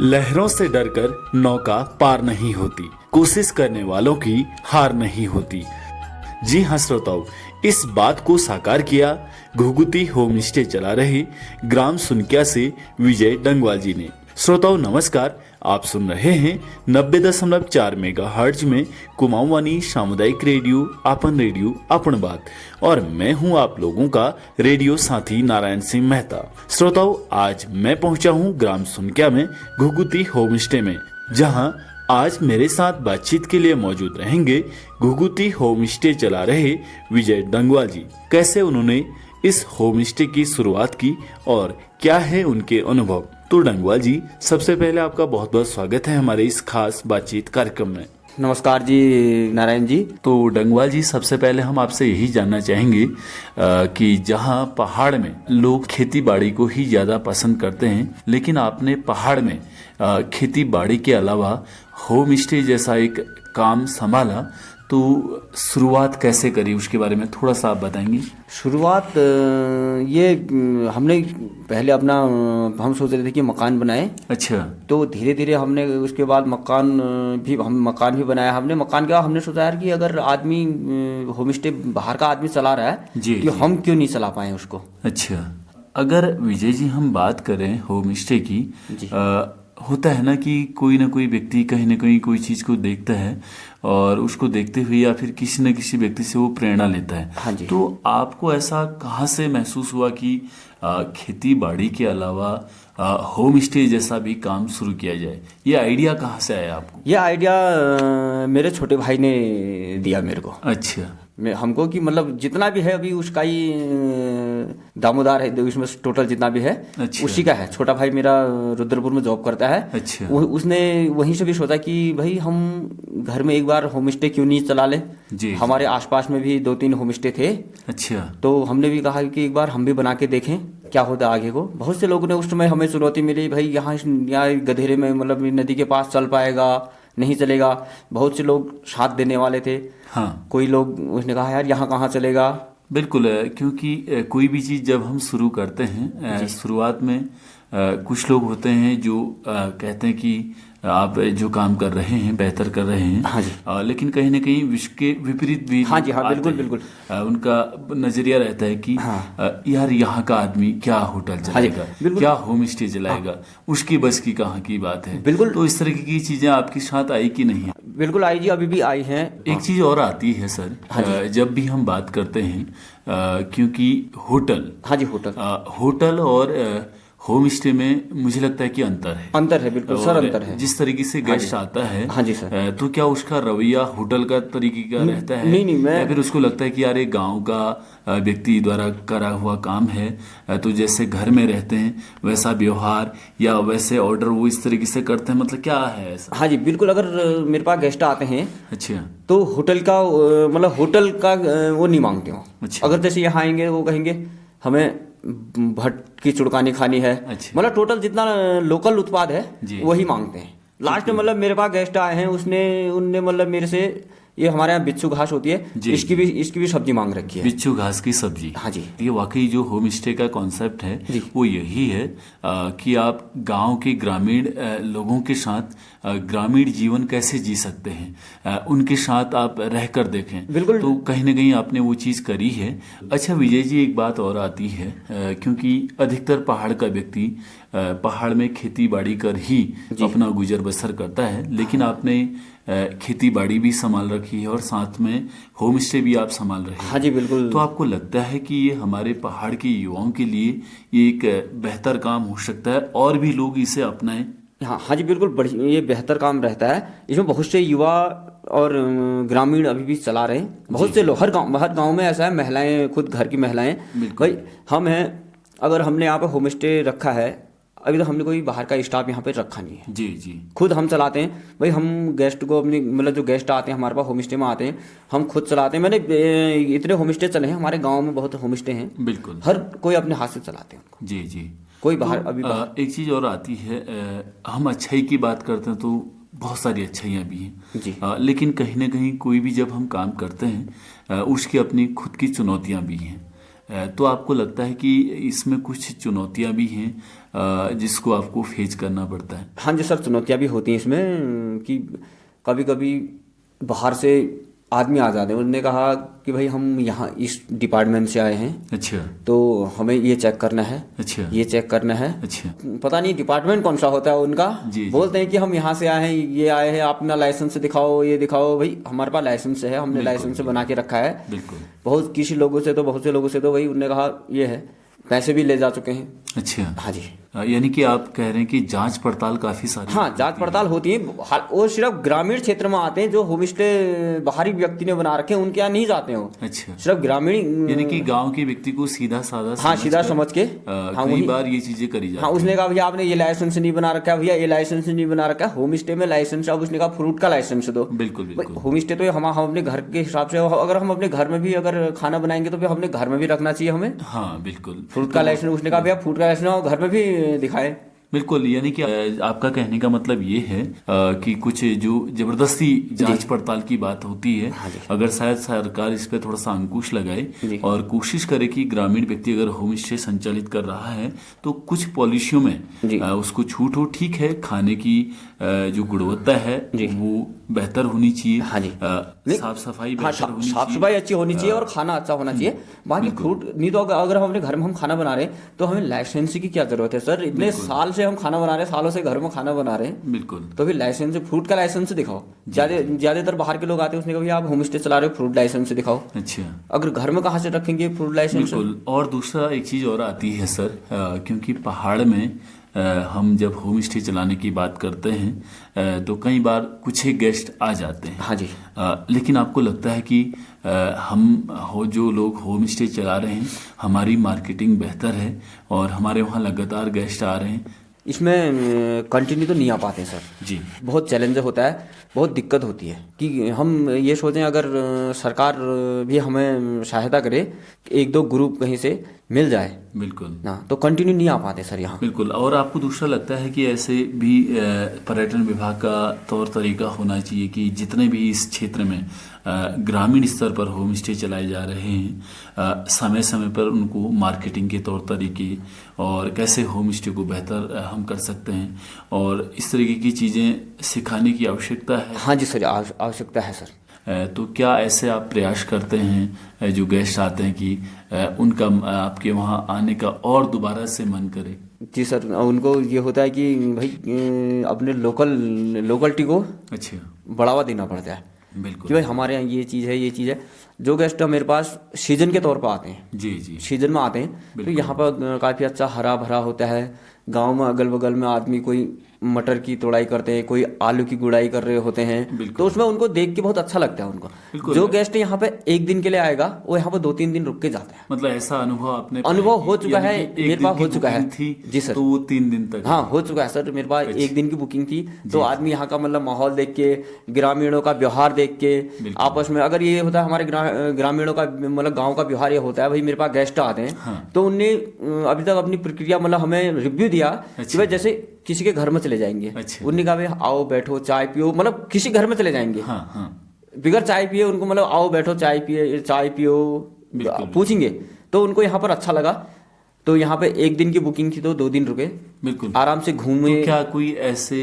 लहरों से डरकर नौका पार नहीं होती, कोशिश करने वालों की हार नहीं होती। जी हाँ श्रोताओं, इस बात को साकार किया घुघुती होम स्टे चला रहे ग्राम सुनकिया से विजय डंगवाल जी ने। श्रोताओं नमस्कार, आप सुन रहे हैं 90.4 मेगाहर्ट्ज में कुमाऊं वाणी सामुदायिक रेडियो अपन बात, और मैं हूं आप लोगों का रेडियो साथी नारायण सिंह मेहता। श्रोताओं आज मैं पहुंचा हूं ग्राम सुनकिया में घुघुती होम स्टे में, जहां आज मेरे साथ बातचीत के लिए मौजूद रहेंगे घुघुती होम स्टे चला रहे विजय डंगवाल जी। कैसे उन्होंने इस होम स्टे की शुरुआत की और क्या है उनके अनुभव। तो डंगवाल जी, सबसे पहले आपका बहुत बहुत स्वागत है हमारे इस खास बातचीत कार्यक्रम में। नमस्कार जी नारायण जी। तो डंगवाल जी, सबसे पहले हम आपसे यही जानना चाहेंगे कि जहां पहाड़ में लोग खेती बाड़ी को ही ज्यादा पसंद करते हैं, लेकिन आपने पहाड़ में खेती बाड़ी के अलावा होम स्टे जैसा एक काम संभाला, तो शुरुआत कैसे करी उसके बारे में थोड़ा सा आप बताएंगे। शुरुआत ये हमने पहले अपना हम सोच रहे थे कि मकान बनाए। अच्छा। तो धीरे धीरे हमने उसके बाद मकान भी बनाया। हमने मकान के बाद हमने सोचा यार कि अगर आदमी होम स्टे बाहर का आदमी चला रहा है कि हम क्यों नहीं चला पाए उसको। अच्छा, अगर विजय जी हम बात करें होम स्टे की, होता है ना कि कोई ना कोई व्यक्ति कहीं ना कहीं कोई चीज को देखता है और उसको देखते हुए या फिर किसी न किसी व्यक्ति से वो प्रेरणा लेता है। हाँ जी। तो आपको ऐसा कहाँ से महसूस हुआ कि खेती बाड़ी के अलावा होम स्टे जैसा भी काम शुरू किया जाए? ये आइडिया कहाँ से आया आपको? ये आइडिया मेरे छोटे भाई ने दिया मेरे को। अच्छा। हमको कि मतलब जितना भी है अभी उसका ही दामोदार है, उसमें टोटल जितना भी है। अच्छा। उसी का है। छोटा भाई मेरा रुद्रपुर में जॉब करता है। अच्छा। उसने वहीं से भी सोचा कि भाई हम घर में एक बार होम स्टे क्यों नहीं चला ले जी। हमारे आसपास में भी 2-3 होम स्टे थे। अच्छा। तो हमने भी कहा कि एक बार हम भी बना के देखें क्या होता आगे को। बहुत से लोगों ने उस समय हमें चुनौती मिली, भाई यहाँ गधेरे में मतलब नदी के पास चल पाएगा, नहीं चलेगा। बहुत से लोग साथ देने वाले थे। हाँ। कोई लोग उसने कहा यार यहाँ कहाँ चलेगा। बिल्कुल, क्योंकि कोई भी चीज जब हम शुरू करते हैं, शुरुआत में कुछ लोग होते हैं जो कहते हैं कि आप जो काम कर रहे हैं बेहतर कर रहे हैं। हाँ जी। लेकिन कहीं ना कहीं उसके विपरीत भी हाँ जी। हाँ बिल्कुल बिल्कुल। उनका नजरिया रहता है कि यार यहाँ का आदमी क्या होटल चलाएगा, क्या होम स्टे चलाएगा, उसकी बस की कहाँ की बात है। बिल्कुल। तो इस तरह की चीजें आपके साथ आई कि नहीं? बिल्कुल आई जी, अभी भी आई हैं। एक चीज और आती है सर, जब भी हम बात करते हैं क्योंकि होटल, हाँ जी, होटल और होम स्टे में मुझे लगता है कि अंतर है। बिल्कुल सर, अंतर है। जिस तरीके से गेस्ट आता है, हाँ जी सर, तो क्या उसका रवैया होटल का तरीके का रहता है? नहीं, या फिर उसको लगता है कि यार एक गांव का व्यक्ति द्वारा करा हुआ काम है, तो जैसे घर में रहते हैं वैसा व्यवहार या वैसे ऑर्डर वो इस तरीके से करते हैं, मतलब क्या है ऐसा? हाँ जी बिल्कुल। अगर मेरे पास गेस्ट आते हैं, अच्छा, तो होटल का मतलब होटल का वो नहीं मांगते हो। अच्छा। अगर जैसे यहाँ आएंगे वो कहेंगे हमें भट्ट की चुड़कानी खानी है। अच्छा। मतलब टोटल जितना लोकल उत्पाद है वही मांगते हैं। लास्ट में मतलब मेरे पास गेस्ट आए हैं, उनने मतलब मेरे से ये हमारे यहाँ बिच्छू घास होती है, इसकी भी सब्जी मांग रखी है। बिच्छू घास की सब्जी? हाँ जी। ये वाकई जो होम स्टे का कॉन्सेप्ट है वो यही है कि आप गांव के ग्रामीण लोगों के साथ ग्रामीण जीवन कैसे जी सकते हैं, उनके साथ आप रहकर देखें। बिल्कुल। तो कहीं ना कहीं आपने वो चीज करी है। अच्छा विजय जी, एक बात और आती है, क्योंकि अधिकतर पहाड़ का व्यक्ति पहाड़ में खेती बाड़ी कर ही अपना गुजर बसर करता है, लेकिन आपने खेती बाड़ी भी संभाल रखी है और साथ में होम स्टे भी आप संभाल रहे हैं। हाँ जी बिल्कुल। तो आपको लगता है कि ये हमारे पहाड़ के युवाओं के लिए ये एक बेहतर काम हो सकता है और भी लोग इसे अपनाएं? हाँ जी बिल्कुल, ये बेहतर काम रहता है। इसमें बहुत से युवा और ग्रामीण अभी भी चला रहे हैं। बहुत से लोग हर गांव में ऐसा है, महिलाएं, खुद घर की महिलाएं, भाई हम हैं, अगर हमने यहाँ पे होम स्टे रखा है, अभी तो हमने कोई बाहर का स्टाफ यहाँ पे रखा नहीं है। जी। खुद हम चलाते हैं। भाई हम गेस्ट को अपनी मतलब जो गेस्ट आते हैं हमारे पास होम स्टे में आते हैं, हम खुद चलाते हैं। मैंने इतने होम स्टे चले हैं हमारे गांव में, बहुत होम स्टे हैं। बिल्कुल। हर कोई अपने हाथ से चलाते हैं। जी। कोई बाहर अभी एक चीज और आती है, हम अच्छाई की बात करते हैं तो बहुत सारी अच्छाइयाँ भी हैं जी। लेकिन कहीं ना कहीं कोई भी जब हम काम करते हैं उसकी अपनी खुद की चुनौतियाँ भी हैं। तो आपको लगता है कि इसमें कुछ चुनौतियां भी हैं जिसको आपको फेस करना पड़ता है? हाँ जी सर, चुनौतियाँ भी होती हैं इसमें कि कभी कभी बाहर से आदमी आ जाते हैं। उन्होंने कहा कि भाई हम यहाँ इस डिपार्टमेंट से आए हैं, अच्छा तो हमें ये चेक करना है, अच्छा ये चेक करना है। अच्छा पता नहीं डिपार्टमेंट कौन सा होता है उनका। जी, जी। बोलते हैं कि हम यहाँ से आए हैं, ये आए हैं, आप अपना लाइसेंस दिखाओ, ये दिखाओ। भाई हमारे पास लाइसेंस है, हमने लाइसेंस बना के रखा है। बिल्कुल। बहुत से लोगों से तो भाई उन्होंने कहा ये है, पैसे भी ले जा चुके हैं। अच्छा, हाँ जी। यानी कि आप कह रहे हैं कि जांच पड़ताल काफी सारी हाँ, जांच पड़ताल होती है। वो सिर्फ ग्रामीण क्षेत्र में आते हैं, जो होम स्टे बाहरी व्यक्ति ने बना रखे हैं उनके यहाँ नहीं जाते हो। अच्छा, सिर्फ ग्रामीण, यानी कि गांव के व्यक्ति को सीधा साधा हाँ सीधा समझ के हाँ कई बार ये चीजें करी जाती हाँ। उसने कहा भैया आपने ये लाइसेंस नहीं बना रखा है, भैया ये लाइसेंस नहीं बना रखा है। होम स्टे में लाइसेंस, अब उसने कहा फ्रूट का लाइसेंस दो। बिल्कुल बिल्कुल। होम स्टे तो हम अपने घर के हिसाब से, अगर हम अपने घर में भी अगर खाना बनाएंगे तो फिर हमने घर में भी रखना चाहिए हमें। हाँ बिल्कुल। फ्रूट का लाइसेंस, उसने कहा भैया फ्रूट का लाइसेंस घर में भी दिखाए। बिल्कुल, यानी कि आपका कहने का मतलब ये है कि कुछ जो जबरदस्ती जांच पड़ताल की बात होती है, अगर शायद सरकार इस पे थोड़ा सा अंकुश लगाए और कोशिश करे कि ग्रामीण व्यक्ति अगर होम स्टे संचालित कर रहा है तो कुछ पॉलिसियों में उसको छूट हो। ठीक है, खाने की जो गुणवत्ता है वो बेहतर होनी चाहिए, साफ सफाई बेहतर होनी चाहिए, साफ सफाई अच्छी होनी चाहिए और खाना अच्छा होना चाहिए। बाकी फ्रूट नहीं तो अगर हम अपने घर में हम खाना बना रहे हैं तो हमें लाइसेंस की क्या जरूरत है सर? इतने साल से हम खाना बना रहे हैं, सालों से घर में खाना बना रहे हैं। बिल्कुल। तो फिर लाइसेंस, फ्रूट का लाइसेंस दिखाओ। ज्यादातर बाहर के लोग आते हैं, उसने कहा आप होम स्टे चला रहे हो, फ्रूट लाइसेंस दिखाओ। अच्छा, अगर घर में कहाँ से रखेंगे फ्रूट लाइसेंस? बिल्कुल। और दूसरा एक चीज और आती है सर, क्योंकि पहाड़ में हम जब होम स्टे चलाने की बात करते हैं तो कई बार कुछ ही गेस्ट आ जाते हैं। हाँ जी। लेकिन आपको लगता है कि जो लोग होम स्टे चला रहे हैं, हमारी मार्केटिंग बेहतर है और हमारे वहाँ लगातार गेस्ट आ रहे हैं? इसमें कंटिन्यू तो नहीं आ पाते सर जी। बहुत चैलेंज होता है, बहुत दिक्कत होती है कि हम ये सोचें अगर सरकार भी हमें सहायता करे, एक दो ग्रुप कहीं से मिल जाए, बिल्कुल ना तो कंटिन्यू नहीं आ पाते सर यहाँ। बिल्कुल। और आपको दूसरा लगता है कि ऐसे भी पर्यटन विभाग का तौर तरीका होना चाहिए कि जितने भी इस क्षेत्र में ग्रामीण स्तर पर होम स्टे चलाए जा रहे हैं, समय समय पर उनको मार्केटिंग के तौर तरीके और कैसे होम स्टे को बेहतर हम कर सकते हैं और इस तरीके की चीज़ें सिखाने की आवश्यकता है? हाँ जी सर, आवश्यकता है सर। तो क्या ऐसे आप प्रयास करते हैं जो गेस्ट आते हैं कि उनका आपके वहाँ आने का और दोबारा से मन करे? जी सर, उनको ये होता है कि भाई अपने लोकलिटी को अच्छा बढ़ावा देना पड़ता है। बिल्कुल कि भाई हमारे यहाँ ये चीज़ है, ये चीज़ है। जो गेस्ट मेरे पास सीजन के तौर पर आते हैं, जी जी, सीजन में आते हैं, तो यहाँ पर काफ़ी अच्छा हरा भरा होता है। गांव में अगल बगल में आदमी कोई मटर की तोड़ाई करते हैं, कोई आलू की गुड़ाई कर रहे होते हैं, तो उसमें उनको देख के बहुत अच्छा लगता है उनको। जो गेस्ट यहाँ पे एक दिन के लिए आएगा वो यहाँ पे 2-3 दिन रुक के जाता है। मतलब ऐसा अनुभव आपने अनुभव हो चुका है, मेरे पास हो चुका है जी सर। तो वो 3 दिन तक? हाँ हो चुका है सर, मेरे पास 1 दिन की बुकिंग थी। तो आदमी यहाँ का मतलब माहौल देख के, ग्रामीणों का व्यवहार देख के, आपस में अगर ये होता है हमारे ग्रामीणों का मतलब गाँव का व्यवहार ये होता है, भाई मेरे पास गेस्ट आते हैं तो उनने अभी तक अपनी प्रक्रिया मतलब हमें रिव्यू दिया कि भाई जैसे किसी के घर में चले जाएंगे। अच्छा। उन्होंने कहा भाई आओ बैठो चाय पियो, मतलब किसी घर में चले जाएंगे। हाँ हाँ। बिगर चाय पिए उनको मतलब आओ बैठो चाय पियो पूछेंगे, तो उनको यहाँ पर अच्छा लगा। तो यहाँ पे 1 दिन की बुकिंग थी तो 2 दिन रुके, बिल्कुल आराम से घूमे। तो क्या कोई ऐसे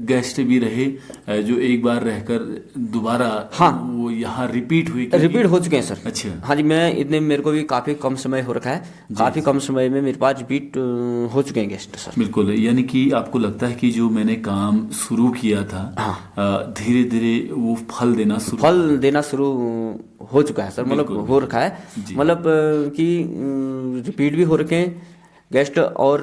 गेस्ट भी रहे जो एक बार रहकर दोबारा वो यहाँ रिपीट हो चुके हैं सर? अच्छा। हाँ जी, मैं इतने मेरे को भी काफी कम समय हो रखा है, काफी कम समय में मेरे पास रिपीट हो चुके हैं गेस्ट सर। बिल्कुल, यानी कि आपको लगता है कि जो मैंने काम शुरू किया था धीरे धीरे वो फल देना शुरू हो चुका है सर, मतलब हो रखा है, मतलब कि रिपीट भी हो रखे हैं गेस्ट। और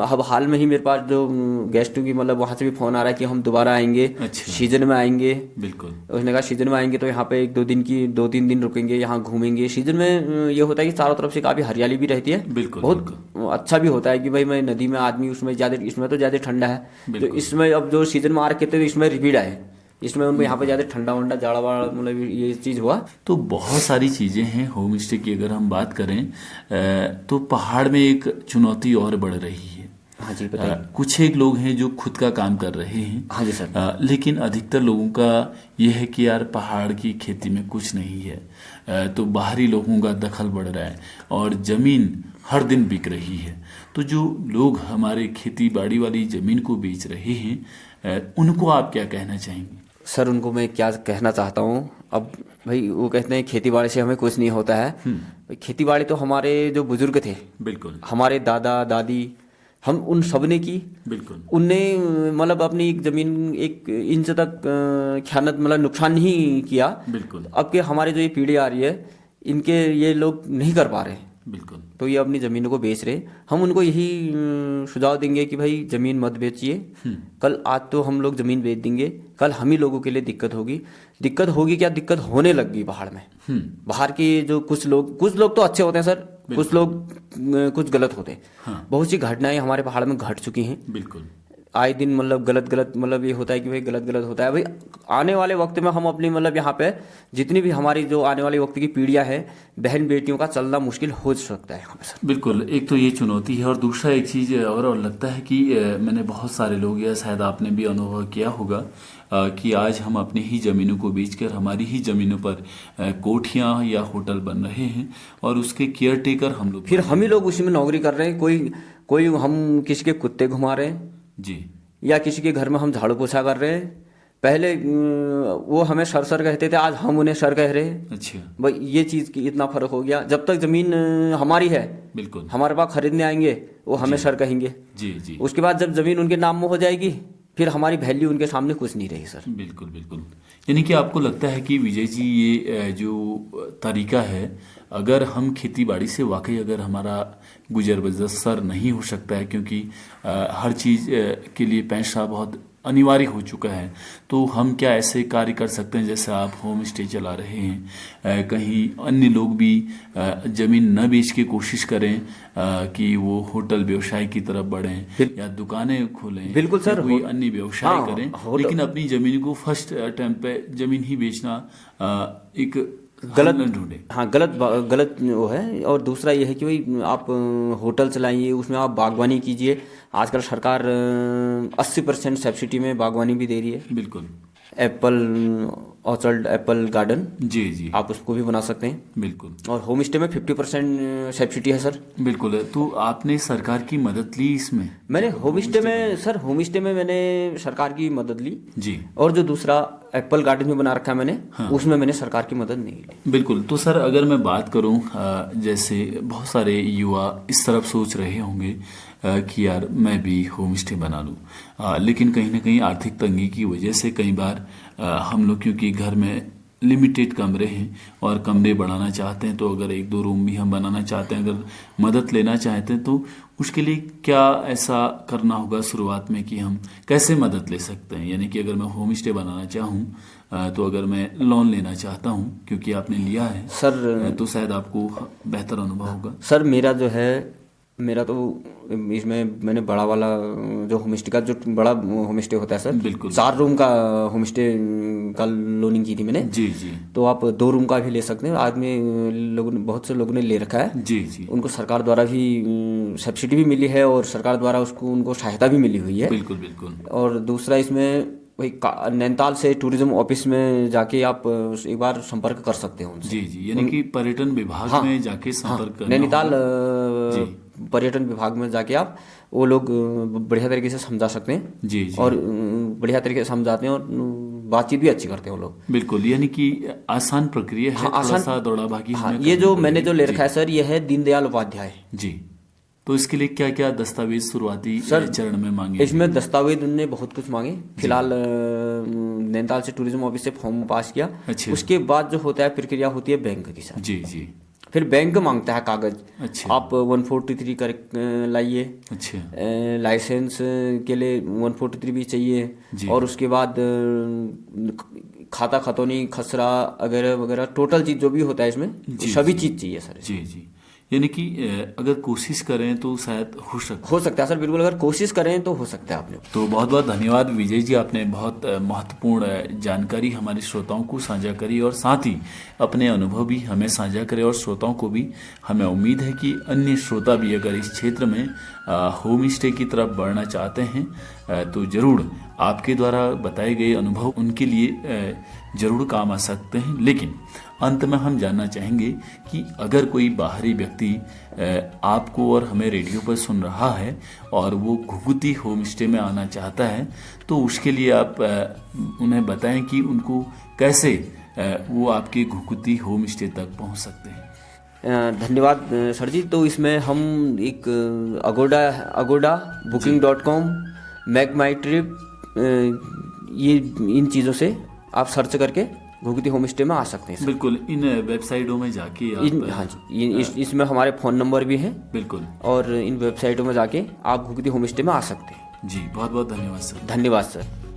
अब हाल में ही मेरे पास जो गेस्ट की मतलब वहाँ से भी फोन आ रहा है कि हम दोबारा आएंगे। अच्छा। सीजन में आएंगे। बिल्कुल, उसने कहा सीजन में आएंगे तो यहाँ पे 2-3 दिन रुकेंगे, यहाँ घूमेंगे। सीजन में ये होता है कि चारों तरफ से काफी हरियाली भी रहती है, बहुत अच्छा भी होता है कि भाई मैं नदी में आदमी उसमें ज्यादा, इसमें तो ज्यादा ठंडा है, तो इसमें अब जो सीजन में आ रखे थे इसमें रिपीट आए, इसमें उनको यहाँ पे ज्यादा ठंडा वंडा जाड़ा वाड़ा मतलब ये चीज हुआ। तो बहुत सारी चीजें हैं होम स्टे की अगर हम बात करें तो पहाड़ में एक चुनौती और बढ़ रही है हाँ जी, बताइए। कुछ एक लोग हैं जो खुद का काम कर रहे हैं। हाँ जी सर। लेकिन अधिकतर लोगों का यह है कि यार पहाड़ की खेती में कुछ नहीं है, तो बाहरी लोगों का दखल बढ़ रहा है और जमीन हर दिन बिक रही है। तो जो लोग हमारे खेती बाड़ी वाली जमीन को बेच रहे हैं, उनको आप क्या कहना चाहेंगे? सर उनको मैं क्या कहना चाहता हूँ, अब भाई वो कहते हैं खेती बाड़ी से हमें कुछ नहीं होता है। भाई खेती बाड़ी तो हमारे जो बुजुर्ग थे, बिल्कुल हमारे दादा दादी, हम उन सब ने की। बिल्कुल। उनने मतलब अपनी एक जमीन 1 इंच तक ख्यानत मतलब नुकसान नहीं किया। बिल्कुल अब के हमारे जो ये पीढ़ी आ रही है, इनके ये लोग नहीं कर पा रहे, बिल्कुल। तो ये अपनी ज़मीनों को बेच रहे। हम उनको यही सुझाव देंगे कि भाई ज़मीन मत बेचिए। कल आज तो हम लोग ज़मीन बेच देंगे, कल हम ही लोगों के लिए दिक्कत होगी। दिक्कत होगी क्या, दिक्कत होने लग गई पहाड़ में। बाहर के जो कुछ लोग तो अच्छे होते हैं सर, कुछ लोग कुछ गलत होते हैं। हाँ। बहुत सी घटनाएं हमारे पहाड़ में घट चुकी हैं। बिल्कुल। आए दिन मतलब गलत मतलब ये होता है कि भाई गलत होता है। भाई आने वाले वक्त में हम अपनी मतलब यहाँ पे जितनी भी हमारी जो आने वाले वक्त की पीढ़ियाँ है, बहन बेटियों का चलना मुश्किल हो सकता है यहाँ पे सर। बिल्कुल, एक तो ये चुनौती है और दूसरा एक चीज़ और लगता है कि मैंने बहुत सारे लोग, या शायद आपने भी अनुभव किया होगा, कि आज हम अपनी ही ज़मीनों को बेचकर हमारी ही ज़मीनों पर कोठियाँ या होटल बन रहे हैं और उसके केयर टेकर हम लोग, फिर हम ही लोग उसी में नौकरी कर रहे हैं। कोई हम किसी के कुत्ते घुमा रहे हैं जी, या किसी के घर में हम झाड़ू पोछा कर रहे हैं। पहले वो हमें सर कहते थे, आज हम उन्हें सर कह रहे हैं। अच्छा। भाई ये चीज़ की इतना फर्क हो गया। जब तक जमीन हमारी है, बिल्कुल, हमारे पास खरीदने आएंगे वो हमें सर कहेंगे। जी जी। उसके बाद जब जमीन उनके नाम में हो जाएगी, फिर हमारी वैल्यू उनके सामने कुछ नहीं रही सर। बिल्कुल बिल्कुल। यानी कि आपको लगता है कि विजय जी ये जो तरीका है, अगर हम खेती बाड़ी से वाकई अगर हमारा गुजर बसर नहीं हो सकता है, क्योंकि हर चीज़ के लिए पैसा बहुत अनिवार्य हो चुका है, तो हम क्या ऐसे कार्य कर सकते हैं जैसे आप होम स्टे चला रहे हैं, कहीं अन्य लोग भी जमीन न बेच के कोशिश करें कि वो होटल व्यवसाय की तरफ बढ़ें या दुकानें खोलें, बिल्कुल सर, कोई अन्य व्यवसाय हाँ, करें, लेकिन अपनी जमीन को फर्स्ट अटेम्प्ट पे जमीन ही बेचना एक गलत ढूंढे। हाँ, गलत वो है। और दूसरा ये है कि भाई आप होटल चलाइए, उसमें आप बागवानी कीजिए। आजकल सरकार 80% सब्सिडी में बागवानी भी दे रही है। बिल्कुल। एप्पल ऑर्चर्ड, एप्पल गार्डन, जी जी, आप उसको भी बना सकते हैं। बिल्कुल। और होम स्टे में 50% सब्सिडी है सर। बिल्कुल है। तो आपने सरकार की मदद ली इसमें? मैंने होम स्टे में मैंने सरकार की मदद ली जी। और जो दूसरा एप्पल गार्डन में बना रखा है मैंने, हाँ, उसमें मैंने सरकार की मदद नहीं ली। बिल्कुल। तो सर अगर मैं बात करूं, जैसे बहुत सारे युवा इस तरफ सोच रहे होंगे कि यार मैं भी होम स्टे बना लूं, लेकिन कहीं ना कहीं आर्थिक तंगी की वजह से कई बार हम लोग, क्योंकि घर में लिमिटेड कमरे हैं और कमरे बढ़ाना चाहते हैं, तो अगर 1-2 रूम भी हम बनाना चाहते हैं, अगर मदद लेना चाहते हैं, तो उसके लिए क्या ऐसा करना होगा शुरुआत में कि हम कैसे मदद ले सकते हैं? यानी कि अगर मैं होम स्टे बनाना चाहूँ, तो अगर मैं लोन लेना चाहता हूँ, क्योंकि आपने लिया है सर, तो शायद आपको बेहतर अनुभव होगा। सर मेरा तो इसमें मैंने बड़ा वाला जो होम स्टे का, जो बड़ा होम स्टे होता है सर, बिल्कुल, 4 रूम का होम स्टे का लोनिंग की थी मैंने। जी जी। तो आप 2 रूम का भी ले सकते हैं। आदमी बहुत से लोगों ने ले रखा है। जी जी। उनको सरकार द्वारा भी सब्सिडी भी मिली है और सरकार द्वारा उनको सहायता भी मिली हुई है। बिल्कुल बिल्कुल। और दूसरा इसमें वही नैनीताल से टूरिज्म ऑफिस में जाके आप एक बार संपर्क कर सकते हो उनसे। जी जी। यानी कि पर्यटन विभाग हाँ, में जाके संपर्क करना नैनीताल पर्यटन विभाग में जाके आप वो लोग बढ़िया तरीके से समझा सकते हैं। जी जी। और बढ़िया तरीके से समझाते हैं और बातचीत भी अच्छी करते हैं वो लोग। बिल्कुल, यानी कि आसान प्रक्रिया है। हाँ, थोड़ा सा दौड़ा भागी। हाँ, ये जो मैंने जो ले रखा है सर, ये है दीनदयाल उपाध्याय जी। तो इसके लिए क्या क्या दस्तावेज शुरुआती चरण में मांगे? इसमें दस्तावेज उनने बहुत कुछ मांगे। फिलहाल नैनीताल से टूरिज्म ऑफिस से फॉर्म पास किया। अच्छा। उसके बाद जो होता है प्रक्रिया होती है बैंक की सर। जी जी। फिर बैंक मांगता है कागज। अच्छा। आप 143 कर लाइए। अच्छा। लाइसेंस के लिए 143 भी चाहिए। और उसके बाद खाता खतौनी, खसरा वगैरह वगैरह, टोटल चीज जो भी होता है इसमें, सभी चीज चाहिए सर। जी जी। यानी कि अगर कोशिश करें तो शायद हो सकता है सर। बिल्कुल, अगर कोशिश करें तो हो सकता है। आपने तो बहुत बहुत धन्यवाद विजय जी, आपने बहुत महत्वपूर्ण जानकारी हमारे श्रोताओं को साझा करी और साथ ही अपने अनुभव भी हमें साझा करे और श्रोताओं को भी। हमें उम्मीद है कि अन्य श्रोता भी अगर इस क्षेत्र में होम स्टे की तरफ बढ़ना चाहते हैं तो जरूर आपके द्वारा बताए गए अनुभव उनके लिए जरूर काम आ सकते हैं। लेकिन अंत में हम जानना चाहेंगे कि अगर कोई बाहरी व्यक्ति आपको और हमें रेडियो पर सुन रहा है और वो घुघुती होम स्टे में आना चाहता है तो उसके लिए आप उन्हें बताएं कि उनको कैसे वो आपके घुघुती होम स्टे तक पहुंच सकते हैं। धन्यवाद सर जी। तो इसमें हम एक अगोडा booking.com, मेक माई ट्रिप, ये इन चीज़ों से आप सर्च करके घुघुती होम स्टे में आ सकते हैं। बिल्कुल, इन वेबसाइटों में जाके आप हाँ जी, इसमें हमारे फ़ोन नंबर भी हैं। बिल्कुल, और इन वेबसाइटों में जाके आप घुघुती होम स्टे में आ सकते हैं। जी बहुत बहुत धन्यवाद सर। धन्यवाद सर।